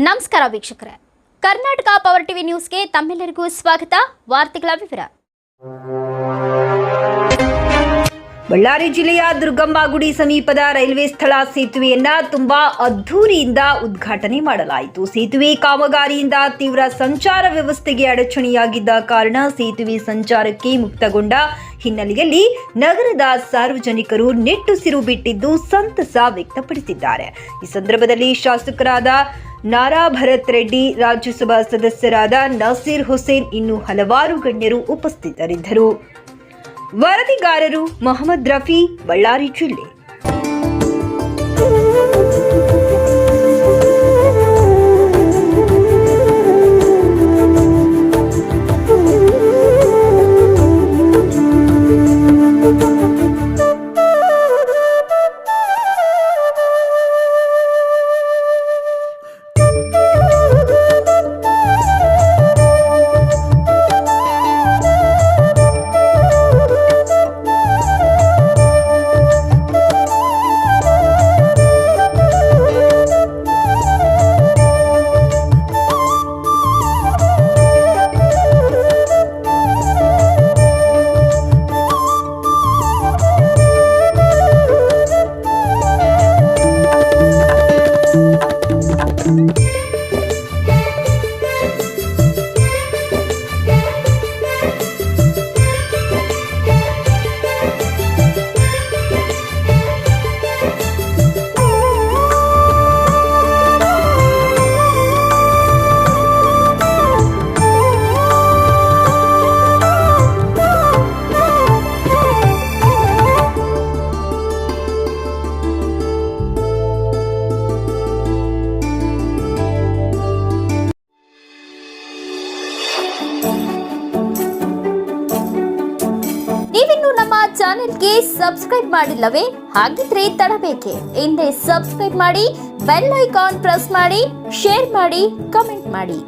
ನಮಸ್ಕಾರ ವೀಕ್ಷಕರೇ, Karnataka power TV ನ್ಯೂಸ್ಗೆ ತಮ್ಮೆಲ್ಲರಿಗೂ ಸ್ವಾಗತ. ವಾರ್ತೆಗಳ ವಿವರ. ಬಳ್ಳಾರಿ ಜಿಲ್ಲೆಯ ದುರ್ಗಂಬಾಗುಡಿ ಸಮೀಪದ ರೈಲ್ವೆ ಸ್ಥಳ ಸೇತುವೆಯನ್ನ ತುಂಬಾ ಅದ್ಧೂರಿಯಿಂದ ಉದ್ಘಾಟನೆ ಮಾಡಲಾಯಿತು. ಸೇತುವೆ ಕಾಮಗಾರಿಯಿಂದ ತೀವ್ರ ಸಂಚಾರ ವ್ಯವಸ್ಥೆಗೆ ಅಡಚಣೆಯಾಗಿದ್ದ ಕಾರಣ ಸೇತುವೆ ಸಂಚಾರಕ್ಕೆ ಮುಕ್ತಗೊಂಡ ಹಿನ್ನೆಲೆಯಲ್ಲಿ ನಗರದ ಸಾರ್ವಜನಿಕರು ನಿಟ್ಟುಸಿರು ಬಿಟ್ಟಿದ್ದು ಸಂತಸ ವ್ಯಕ್ತಪಡಿಸಿದ್ದಾರೆ. ಈ ಸಂದರ್ಭದಲ್ಲಿ ಶಾಸಕರಾದ ನಾರಾ ಭರತ್ ರೆಡ್ಡಿ, ರಾಜ್ಯಸಭಾ ಸದಸ್ಯರಾದ ನಸೀರ್ ಹುಸೇನ್ ಇನ್ನೂ ಹಲವಾರು ಗಣ್ಯರು ಉಪಸ್ಥಿತರಿದ್ದರು. ವರದಿಗಾರರು ಮೊಹಮ್ಮದ್ ರಫಿ, ಬಳ್ಳಾರಿ ಜಿಲ್ಲೆ. ನೀವಿನ್ನು ನಮ್ಮ ಚಾನೆಲ್ಗೆ ಸಬ್ಸ್ಕ್ರೈಬ್ ಮಾಡಿಲ್ಲವೇ? ಹಾಗಿದ್ರೆ ತಡಬೇಕೆ? ಹಿಂದೆ ಸಬ್ಸ್ಕ್ರೈಬ್ ಮಾಡಿ, ಬೆಲ್ ಐಕಾನ್ ಪ್ರೆಸ್ ಮಾಡಿ, ಶೇರ್ ಮಾಡಿ, ಕಮೆಂಟ್ ಮಾಡಿ.